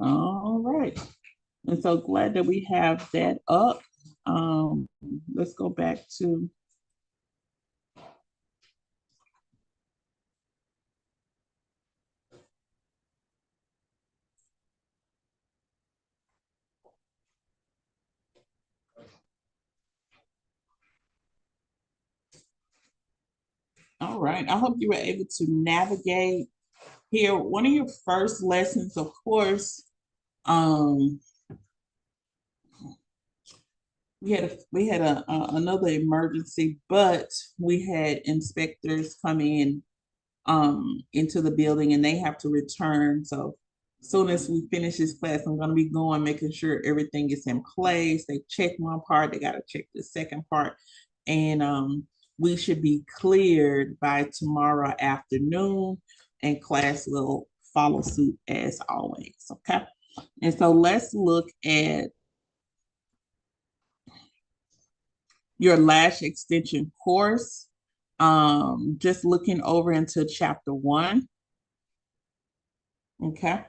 All right. And so glad that we have that up. Um, let's go back to, all right. I hope you were able to navigate here. One of your first lessons, of course, um, we had another emergency, but we had inspectors come in into the building and they have to return. So as soon as we finish this class, I'm going to be going, making sure everything is in place. They check one part, they got to check the second part. And we should be cleared by tomorrow afternoon, and class will follow suit as always. Okay. And so let's look at your lash extension course. Just looking over into chapter 1. Okay.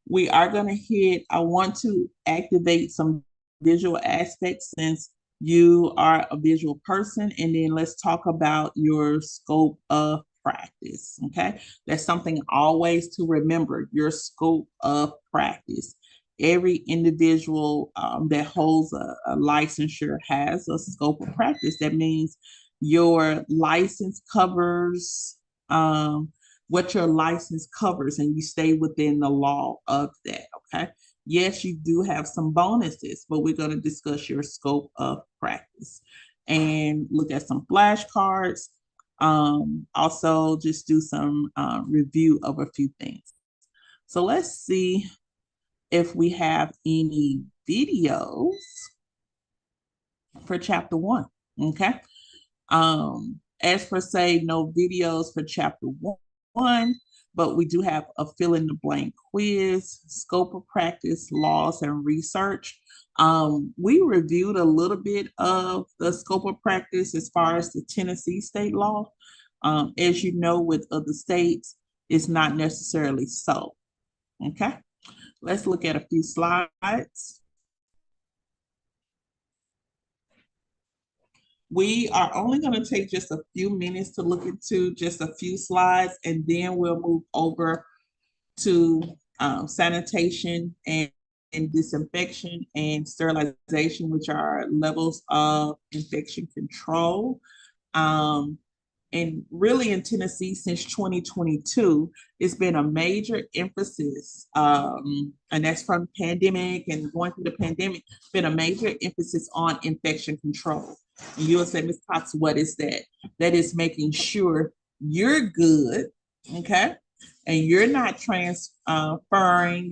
We are going to hit, I want to activate some visual aspects since you are a visual person. And then let's talk about your scope of practice. Okay. That's something always to remember, your scope of practice. Every individual that holds a licensure has a scope of practice. That means your license covers what your license covers, and you stay within the law of that. Okay. Yes, you do have some bonuses, but we're going to discuss your scope of practice and look at some flashcards. Also, just do some review of a few things. So let's see if we have any videos for chapter 1. Okay. As per se, no videos for chapter 1, but we do have a fill in the blank quiz, scope of practice, laws, and research. We reviewed a little bit of the scope of practice as far as the Tennessee state law. As you know, with other states, it's not necessarily so. Okay, let's look at a few slides. We are only going to take just a few minutes to look into just a few slides, and then we'll move over to sanitation and disinfection and sterilization, which are levels of infection control. Um, and really in Tennessee since 2022, it's been a major emphasis, and that's from pandemic and going through the pandemic, been a major emphasis on infection control. And you'll say, Ms. Cox, what is that? That is making sure you're good, okay? And you're not transferring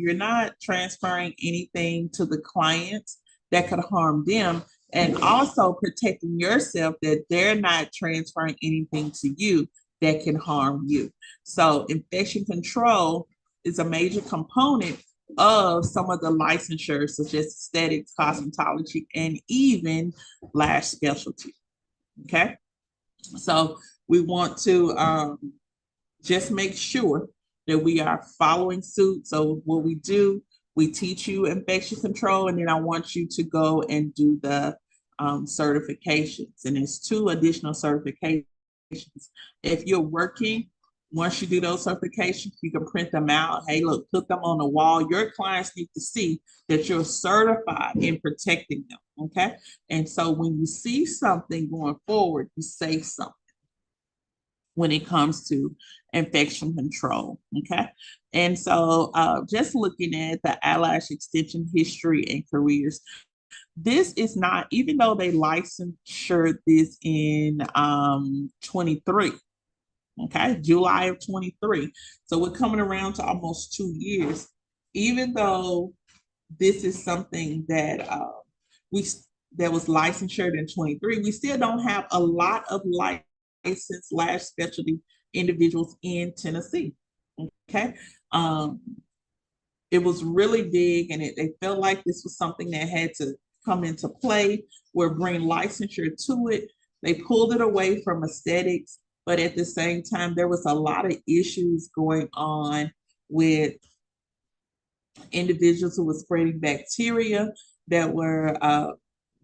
anything to the clients that could harm them, and also protecting yourself that they're not transferring anything to you that can harm you. So infection control is a major component of some of the licensures, such as aesthetics, cosmetology, and even lash specialty. Okay. So we want to just make sure that we are following suit. So what we do, we teach you infection control, and then I want you to go and do the certifications. And there's 2 additional certifications. If you're working, once you do those certifications, you can print them out. Hey, look, put them on the wall. Your clients need to see that you're certified in protecting them. Okay. And so when you see something going forward, you say something when it comes to infection control. Okay. And so just looking at the eyelash extension history and careers, this is not, even though they licensed this in 23, okay, July of 23. So we're coming around to almost 2 years. Even though this is something that we that was licensed in 23, we still don't have a lot of licensed lash specialty individuals in Tennessee. Okay. Um, it was really big, and they felt like this was something that had to come into play or bring licensure to it. They pulled it away from aesthetics, but at the same time, there was a lot of issues going on with individuals who were spreading bacteria that were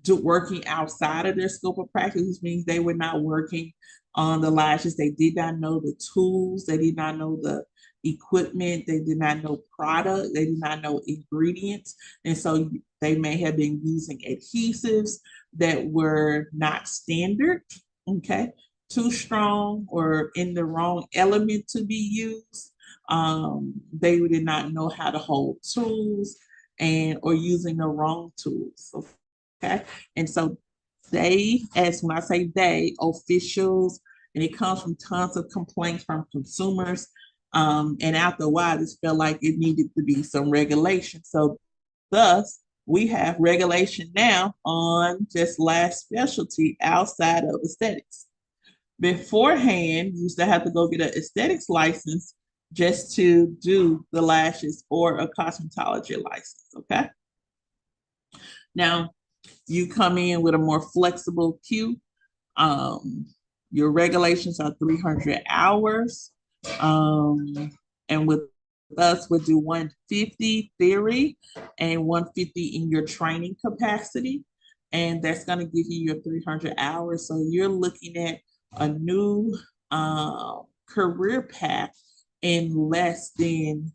working outside of their scope of practice, which means they were not working on the lashes. They did not know the tools. They did not know the equipment. They did not know product. They did not know ingredients. And so they may have been using adhesives that were not standard, okay, too strong or in the wrong element to be used. They did not know how to hold tools and or using the wrong tools. Okay. And so they, as when I say they, officials, and it comes from tons of complaints from consumers. And after a while, this felt like it needed to be some regulation. So thus, we have regulation now on just lash specialty outside of aesthetics. Beforehand, you used to have to go get an aesthetics license just to do the lashes or a cosmetology license. Okay. Now, you come in with a more flexible queue. Um, your regulations are 300 hours. And with us, we'll do 150 theory and 150 in your training capacity. And that's going to give you your 300 hours. So you're looking at a new career path in less than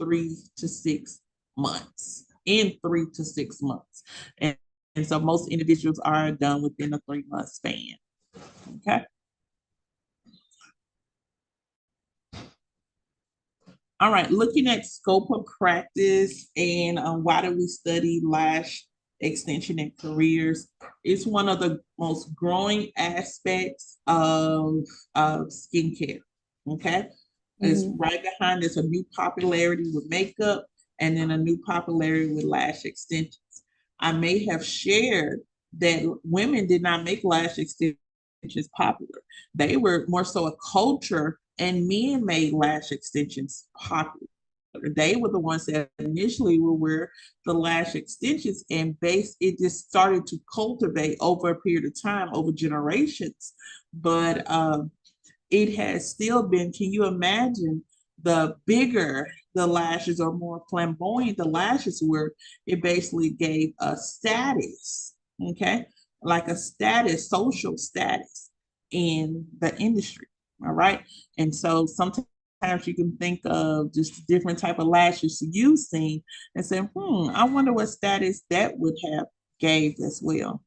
3 to 6 months. In 3 to 6 months. And so most individuals are done within a 3 month span. Okay. All right, looking at scope of practice and why do we study lash extension and careers? It's one of the most growing aspects of skincare. Okay. It's right behind, there's a new popularity with makeup and then a new popularity with lash extensions. I may have shared that women did not make lash extensions popular. They were more so a culture, and men made lash extensions popular. They were the ones that initially will wear the lash extensions, and it just started to cultivate over a period of time, over generations. But it has still been, can you imagine the bigger the lashes or more flamboyant the lashes were, it basically gave a status, okay? Like a status, social status in the industry, all right? And so sometimes you can think of just different type of lashes you've seen and say, I wonder what status that would have gave as well.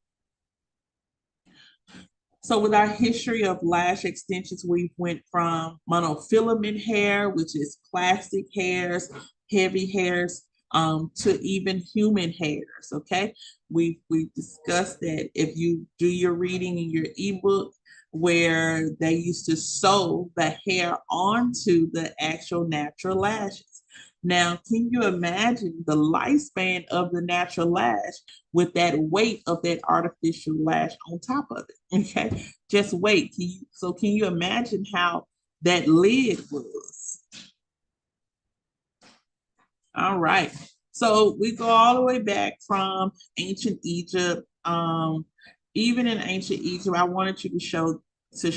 So with our history of lash extensions, we went from monofilament hair, which is plastic hairs, heavy hairs, to even human hairs. Okay, we discussed that if you do your reading in your ebook, where they used to sew the hair onto the actual natural lashes. Now, can you imagine the lifespan of the natural lash with that weight of that artificial lash on top of it? Okay, just wait. Can you imagine how that lid was? All right. So we go all the way back from ancient Egypt. Even in ancient Egypt, I wanted you to show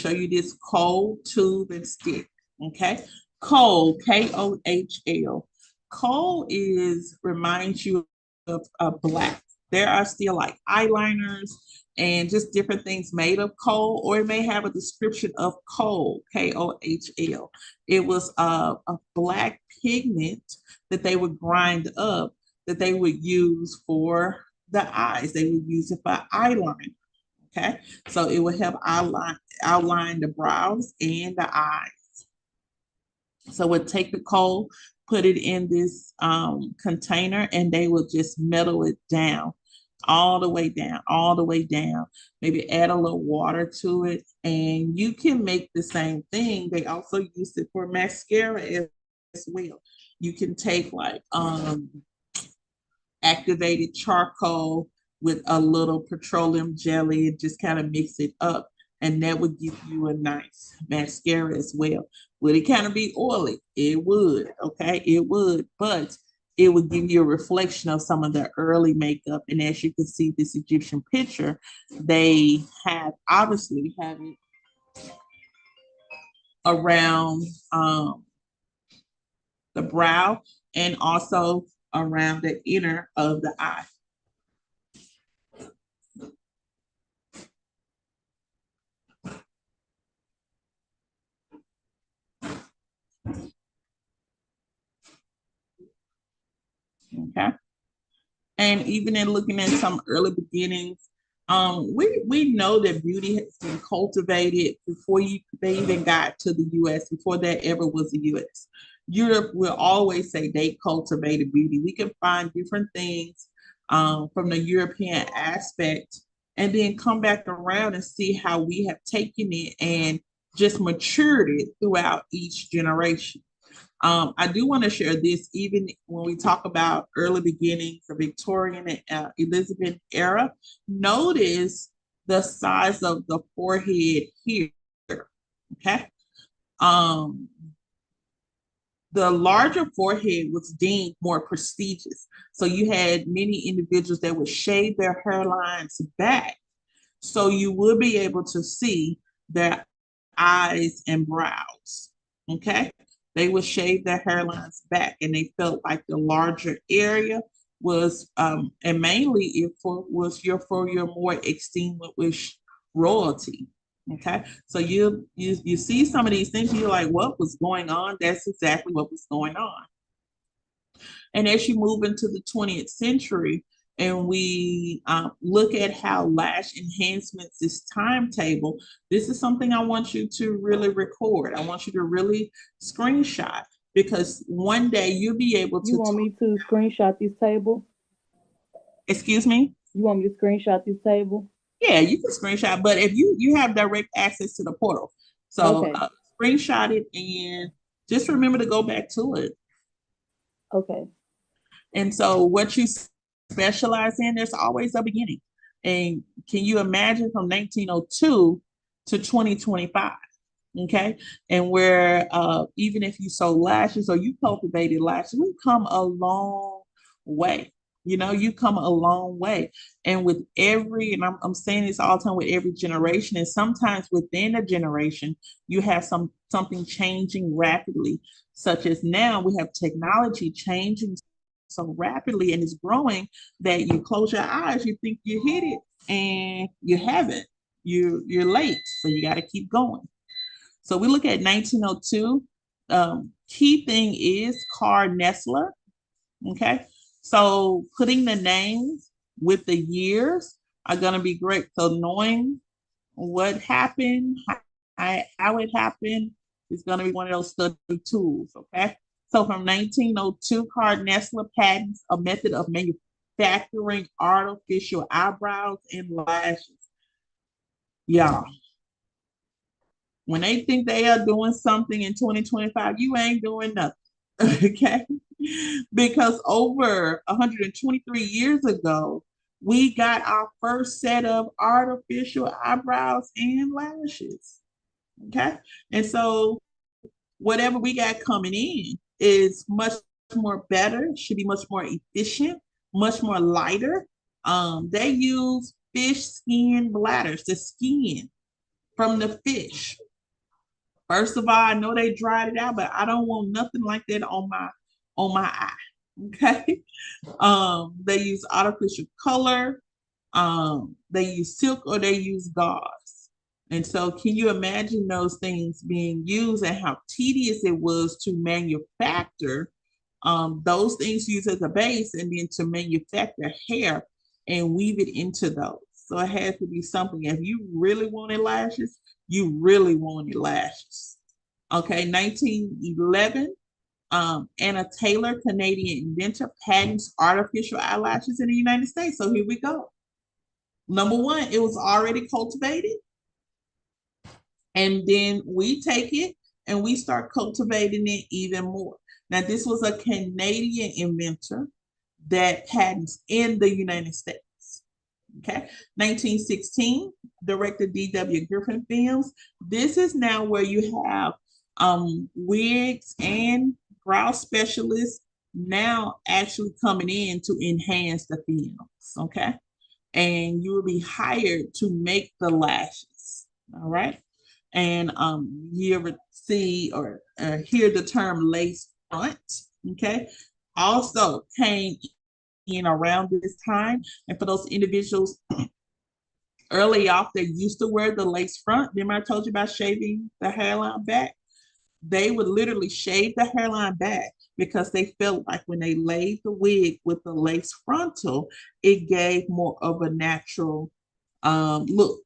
you this kohl, tube, and stick. Okay, kohl, KOHL. Kohl reminds you of black. There are still like eyeliners and just different things made of kohl, or it may have a description of kohl, KOHL. It was a black pigment that they would grind up that they would use for the eyes. They would use it for eyeliner. Okay, so it would help outline the brows and the eyes. So we'll take the kohl, put it in this container, and they will just metal it down, all the way down, all the way down. Maybe add a little water to it, and you can make the same thing. They also use it for mascara as well. You can take like activated charcoal with a little petroleum jelly and just kind of mix it up. And that would give you a nice mascara as well. Would it kind of be oily? It would, okay? It would, but it would give you a reflection of some of the early makeup. And as you can see this Egyptian picture, they obviously have it around the brow, and also around the inner of the eye. Okay. And even in looking at some early beginnings, we know that beauty has been cultivated before they even got to the U.S., before that ever was the U.S. Europe will always say they cultivated beauty. We can find different things from the European aspect and then come back around and see how we have taken it and just matured it throughout each generation. I do want to share this, even when we talk about early beginnings, the Victorian and Elizabeth era. Notice the size of the forehead here. Okay. Um, the larger forehead was deemed more prestigious. So you had many individuals that would shave their hairlines back. So you would be able to see their eyes and brows. Okay. They would shave their hairlines back and they felt like the larger area was, and mainly it was for your more extinguished royalty. Okay, so you see some of these things, you're like, what was going on? That's exactly what was going on. And as you move into the 20th century, and we look at how lash enhancements is timetable, this is something I want you to really record. I want you to really screenshot because one day you'll be able You to want talk. me to screenshot this table? Excuse me? You want me to screenshot this table? Yeah, you can screenshot, but if you have direct access to the portal, so Okay. screenshot it and just remember to go back to it. Okay. And so what you specialize in, there's always a beginning. And can you imagine from 1902 to 2025? Okay. And where even if you sold lashes or you cultivated lashes, we've come a long way. You know, you come a long way. And with every, and I'm saying this all the time with every generation, and sometimes within a generation, you have something changing rapidly, such as now we have technology changing so rapidly and it's growing that you close your eyes, you think you hit it, and you haven't. You're late, so you got to keep going. So we look at 1902. Key thing is Carl Nessler. Okay, so putting the names with the years are going to be great. So knowing what happened, how it happened, is going to be one of those study tools. Okay, so from 1902, Carl Nessler patents a method of manufacturing artificial eyebrows and lashes. Yeah, when they think they are doing something in 2025, you ain't doing nothing. Okay. Because over 123 years ago, we got our first set of artificial eyebrows and lashes. Okay. And so whatever we got coming in is much more better, should be much more efficient, much more lighter. They use fish skin bladders, the skin from the fish. First of all, I know they dried it out, but I don't want nothing like that on my eye. Okay. They use artificial color, they use silk or they use gauze. And so can you imagine those things being used and how tedious it was to manufacture those things used as a base and then to manufacture hair and weave it into those. So it has to be something. If you really wanted lashes, you really wanted lashes. Okay, 1911, Anna Taylor, Canadian inventor, patents artificial eyelashes in the United States. So here we go. Number one, it was already cultivated. And then we take it and we start cultivating it even more. Now, this was a Canadian inventor that patents in the United States. Okay. 1916, director D.W. Griffin films. This is now where you have wigs and brow specialists now actually coming in to enhance the films. Okay. And you will be hired to make the lashes. All right. And you ever see or hear the term lace front? Okay. also came in around this time. And for those individuals early off that used to wear the lace front, remember I told you about shaving the hairline back? They would literally shave the hairline back because they felt like when they laid the wig with the lace frontal, it gave more of a natural look.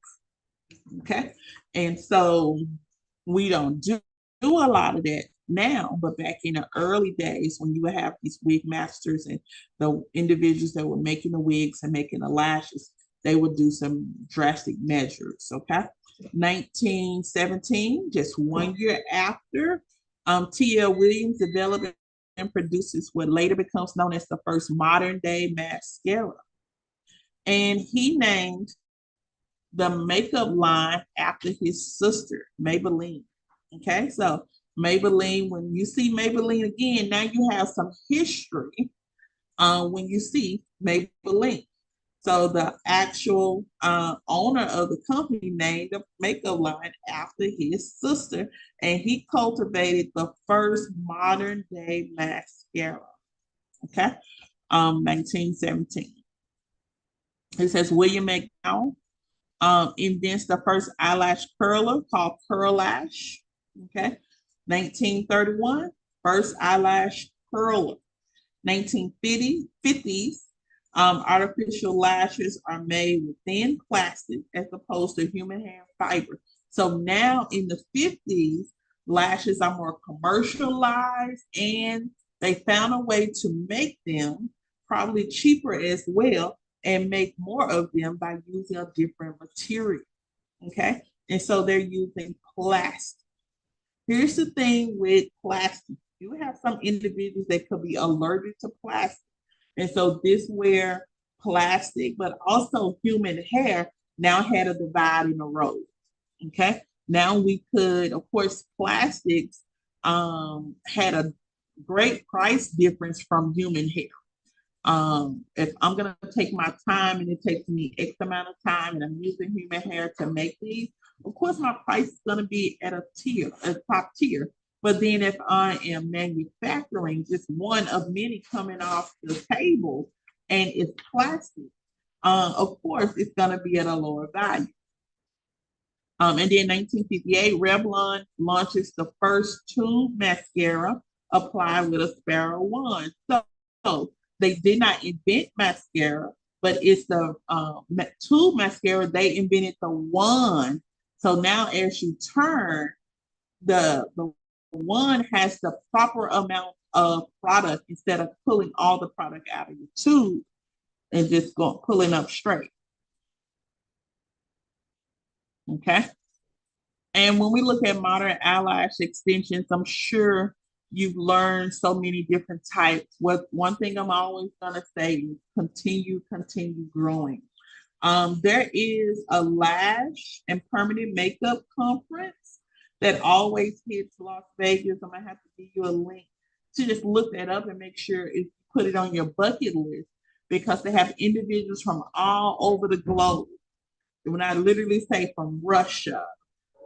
Okay. And so we don't do a lot of that now, but back in the early days when you would have these wig masters and the individuals that were making the wigs and making the lashes, they would do some drastic measures. Okay. 1917, just 1 year after, T.L. Williams developed and produces what later becomes known as the first modern day mascara. And he named the makeup line after his sister, Maybelline. Okay, so Maybelline, when you see Maybelline again, now you have some history when you see Maybelline. So the actual owner of the company named the makeup line after his sister, and he cultivated the first modern day mascara. Okay, 1917. It says William McDowell invents the first eyelash curler called Curl Lash. Okay. 1931, first eyelash curler. 1950s, artificial lashes are made with thin plastic as opposed to human hair fiber. So now in the 50s, lashes are more commercialized and they found a way to make them probably cheaper as well and make more of them by using a different material. Okay. And so they're using plastic. Here's the thing with plastic. You have some individuals that could be allergic to plastic. And so this where plastic, but also human hair now had a divide in the road. Okay. Now we could, of course, plastics had a great price difference from human hair. If I'm gonna take my time and it takes me X amount of time and I'm using human hair to make these, of course my price is gonna be at a top tier. But then if I am manufacturing just one of many coming off the table and it's plastic, of course it's gonna be at a lower value. And then 1958, Revlon launches the first tube mascara applied with a spiral wand. So they did not invent mascara, but it's the tube mascara. They invented the wand. So now as you turn, the wand has the proper amount of product instead of pulling all the product out of your tube and just going pulling up straight. Okay. And when we look at modern eyelash extensions, I'm sure you've learned so many different types. What one thing I'm always gonna say is continue growing. There is a lash and permanent makeup conference that always hits Las Vegas. I'm gonna have to give you a link to just look that up and make sure you put it on your bucket list because they have individuals from all over the globe. When I literally say from Russia,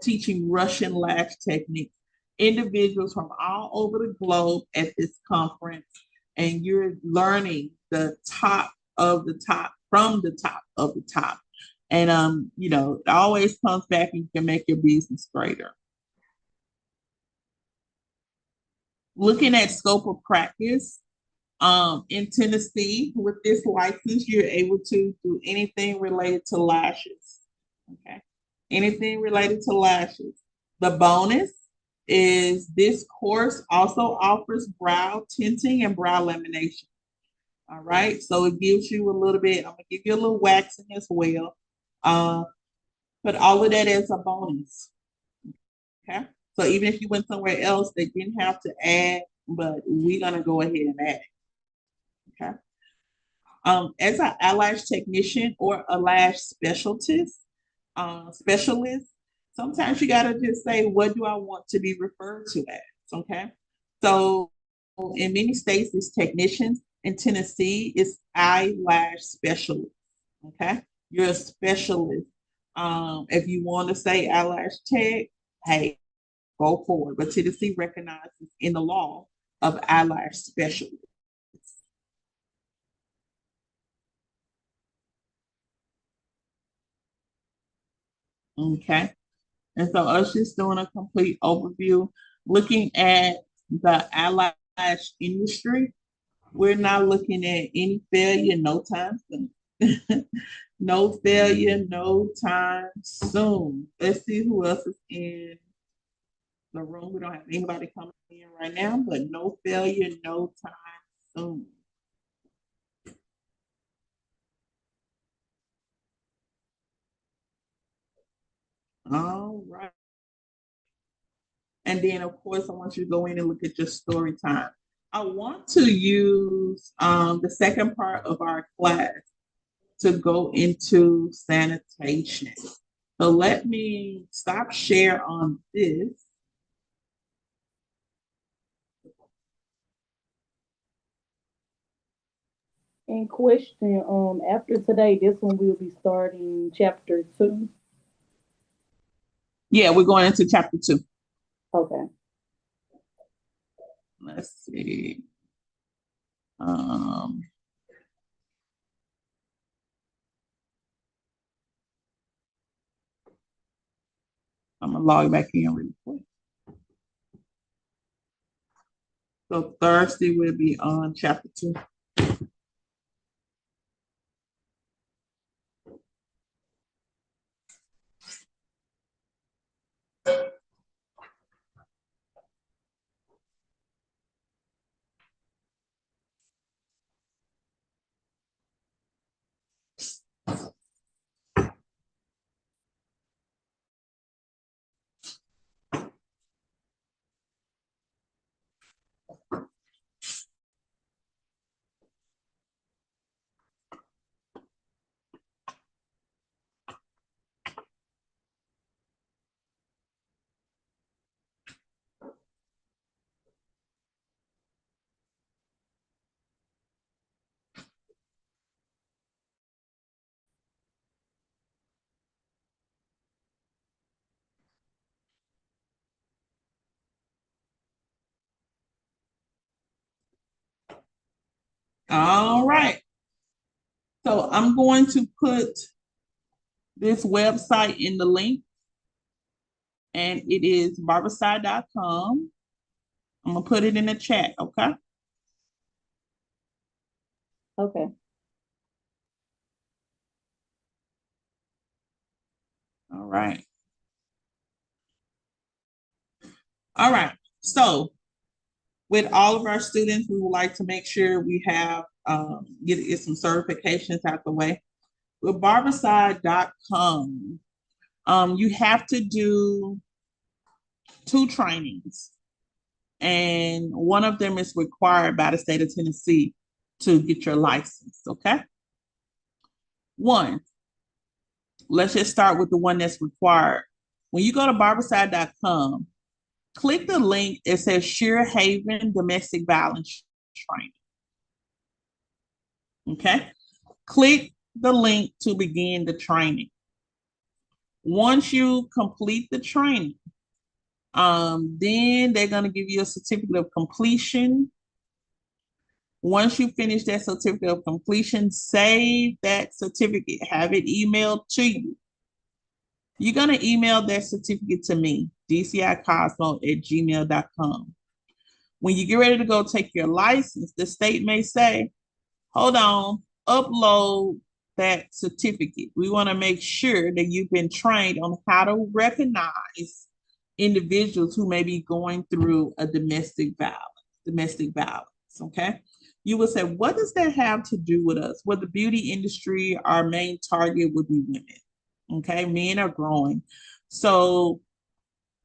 teaching Russian lash techniques, individuals from all over the globe at this conference, and you're learning the top of the top from the top of the top. And it always comes back and you can make your business greater. Looking at scope of practice, in Tennessee, with this license, you're able to do anything related to lashes. Okay. Anything related to lashes. The bonus is this course also offers brow tinting and brow lamination. All right. So it gives you a little bit, I'm gonna give you a little waxing as well. But all of that is a bonus. Okay. So even if you went somewhere else, they didn't have to add, but we're gonna go ahead and add. Okay. As an eyelash technician or a lash specialist, sometimes you gotta just say, what do I want to be referred to as? Okay. So in many states, it's technicians. In Tennessee, it's eyelash specialist. Okay. You're a specialist. If you want to say eyelash tech, hey, go for it. But Tennessee recognizes in the law of eyelash specialist. Okay. And so us just doing a complete overview, looking at the eyelash industry. We're not looking at any failure, no time soon. No failure, no time soon. Let's see who else is in the room. We don't have anybody coming in right now, but no failure, no time soon. All right. And then, of course, I want you to go in and look at your story time. I want to use the second part of our class to go into sanitation. So let me stop share on this. And question, after today, this one will be starting chapter 2. Yeah, we're going into chapter 2. Okay. Let's see. Um, I'm gonna log back in really quick. So Thursday will be on chapter 2. All right. So I'm going to put this website in the link, and it is barbicide.com. I'm gonna put it in the chat, okay? Okay. All right. All right. So with all of our students, we would like to make sure we have get some certifications out the way. With barbicide.com, you have to do 2 trainings, and one of them is required by the state of Tennessee to get your license. Okay. One, let's just start with the one that's required. When you go to barbicide.com, click the link. It says Sheer Haven Domestic Violence Training. Okay. Click the link to begin the training. Once you complete the training, then they're going to give you a certificate of completion. Once you finish that certificate of completion, save that certificate, have it emailed to you. You're going to email that certificate to me, dcicosmo@gmail.com. When you get ready to go take your license, the state may say, hold on, upload that certificate. We want to make sure that you've been trained on how to recognize individuals who may be going through a domestic violence, okay? You will say, what does that have to do with us? Well, the beauty industry, our main target would be women, okay? Men are growing. So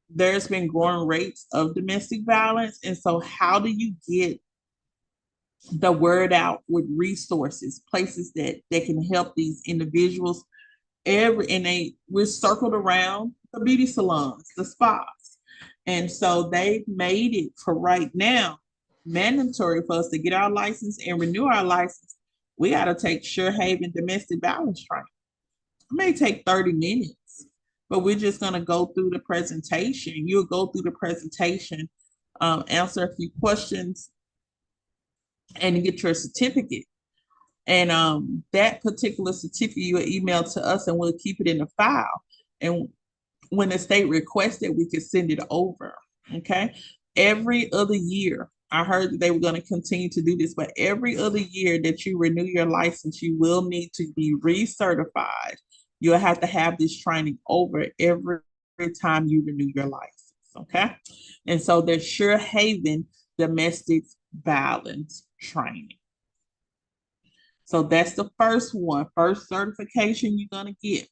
there's been growing rates of domestic violence. And so how do you get the word out with resources, places that can help these individuals? We're circled around the beauty salons, the spas. And so they've made it for right now mandatory for us to get our license and renew our license. We got to take Sure Haven domestic violence training. It may take 30 minutes, but we're just going to go through the presentation. You'll go through the presentation, answer a few questions, and get your certificate. And that particular certificate you will email to us, and we'll keep it in the file. And when the state requested, we could send it over. Okay. Every other year, I heard that they were going to continue to do this, but every other year that you renew your license, you will need to be recertified. You'll have to have this training over every time you renew your license. Okay. And so there's Sure Haven domestic violence training. So that's the first one, first certification you're going to get.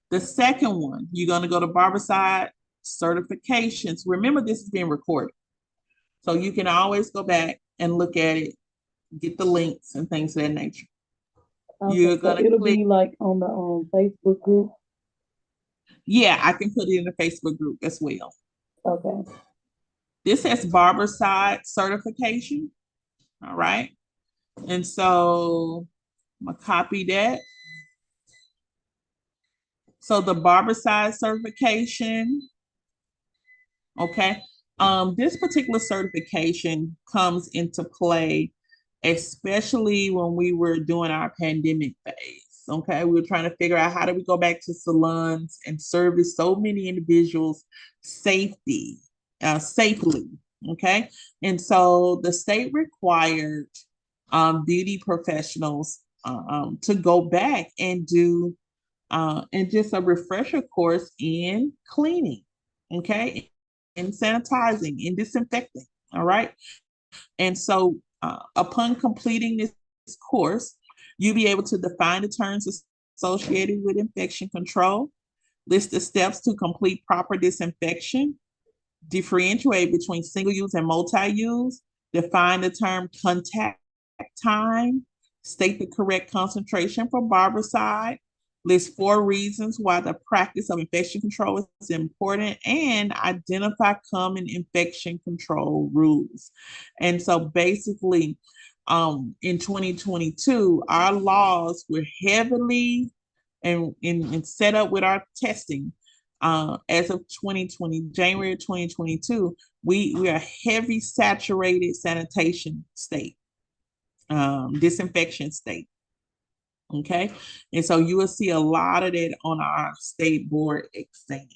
The second one, you're going to go to Barbicide certifications. Remember, this is being recorded. So you can always go back and look at it, get the links and things of that nature. Okay, You're so going to it'll click, be like on the Facebook group. yeah, I can put it in the Facebook group as well. Okay. This has Barbicide certification. All right. And so I'm going to copy that. So the Barbicide certification, okay. This particular certification comes into play, especially when we were doing our pandemic phase. Okay, we were trying to figure out how do we go back to salons and service so many individuals safely. Okay, and so the state required beauty professionals to go back and do and just a refresher course in cleaning, okay, in sanitizing, in disinfecting. All right. And so upon completing this course, you'll be able to define the terms associated with infection control, list the steps to complete proper disinfection, differentiate between single use and multi-use, define the term contact time, state the correct concentration for barbicide, list 4 reasons why the practice of infection control is important, and identify common infection control rules. And so basically, in 2022, our laws were heavily and set up with our testing. As of 2020, January 2022, we are heavy saturated sanitation state, disinfection state. Okay. And so you will see a lot of that on our state board exam.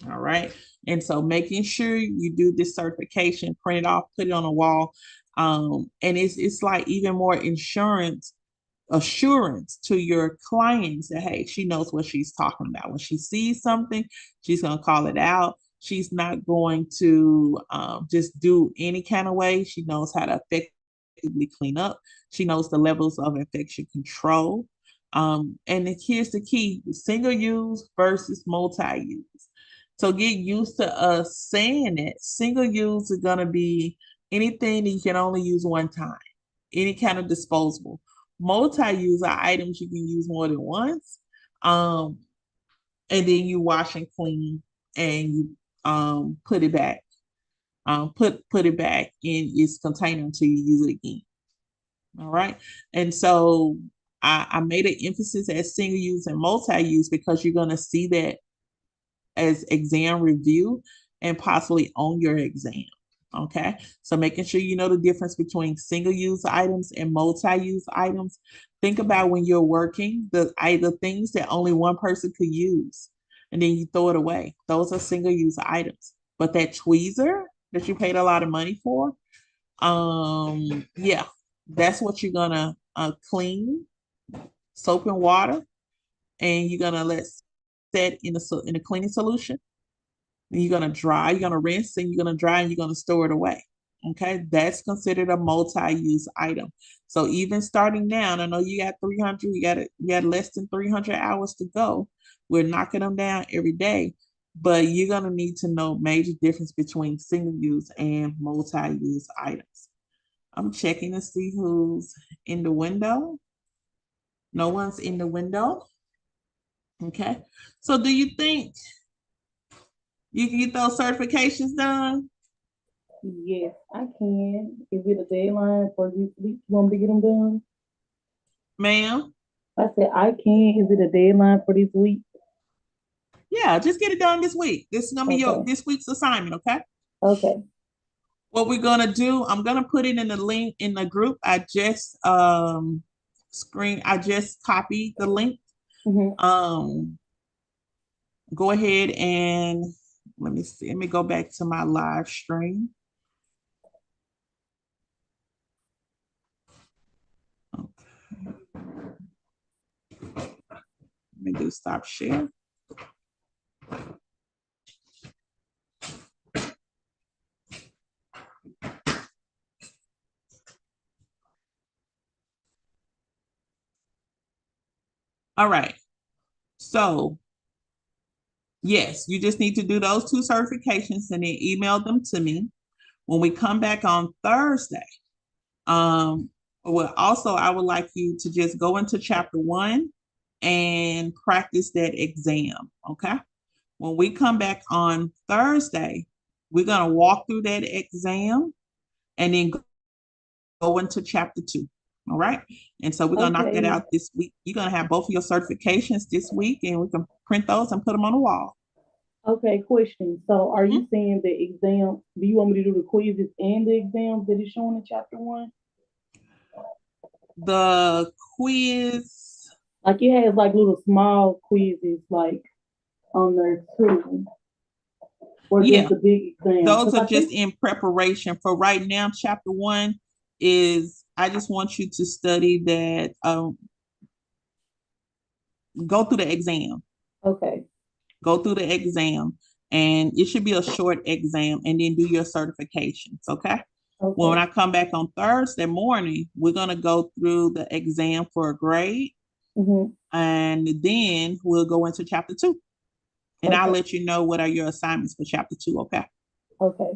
All right. And so making sure you do this certification, print it off, put it on a wall. And it's like even more assurance to your clients that, hey, she knows what she's talking about. When she sees something, she's going to call it out. She's not going to just do any kind of way. She knows how to effectively clean up. She knows the levels of infection control. And here's the key: single use versus multi-use. So get used to us saying that single use is going to be anything that you can only use one time, any kind of disposable. Multi-use are items you can use more than once. And then you wash and clean and you put it back. Put it back in its container until you use it again. All right. And so I made an emphasis at single use and multi-use because you're going to see that as exam review and possibly on your exam. Okay. So making sure you know the difference between single use items and multi-use items. Think about when you're working, the things that only one person could use, and then you throw it away. Those are single use items. But that tweezer that you paid a lot of money for, yeah, that's what you're gonna clean, soap and water, and you're gonna let set in a cleaning solution. Then you're gonna dry, you're gonna rinse, and you're gonna dry, and you're gonna store it away. Okay, that's considered a multi-use item. So even starting now, and I know you got 300, you got less than 300 hours to go. We're knocking them down every day, but you're gonna need to know major difference between single use and multi-use items. I'm checking to see who's in the window. No one's in the window. Okay. So do you think you can get those certifications done? Yes, I can. Is it a deadline for this week? You want me to get them done? Ma'am? I said I can. Is it a deadline for this week? Yeah, just get it done this week. This is gonna be Okay. this week's assignment, okay? Okay. What we're gonna do, I'm gonna put it in the link in the group. I just copied the link. Mm-hmm. Um go ahead and let me see. Let me go back to my live stream. Okay. Let me do stop share. All right. So yes, you just need to do those 2 certifications and then email them to me. When we come back on Thursday, well, also I would like you to just go into chapter 1 and practice that exam. Okay. When we come back on Thursday, we're going to walk through that exam and then go into chapter 2. All right. And so we're going to knock that Okay. out this week. You're going to have both of your certifications this week, and we can print those and put them on the wall. Okay, question. So are Mhm. you saying the exam, do you want me to do the quizzes and the exams that is shown in chapter 1? The quiz, Like it has like little small quizzes like on there too, or just yeah, the big exam? those Because are I just think, in preparation for right now. Chapter 1 is, I just want you to study that, go through the exam, okay, go through the exam, and it should be a short exam, and then do your certifications. Okay. Well, when okay. I come back on Thursday morning, we're going to go through the exam for a grade, Mm-hmm. and then we'll go into chapter 2. And I'll Okay, let you know what are your assignments for chapter 2. Okay. okay.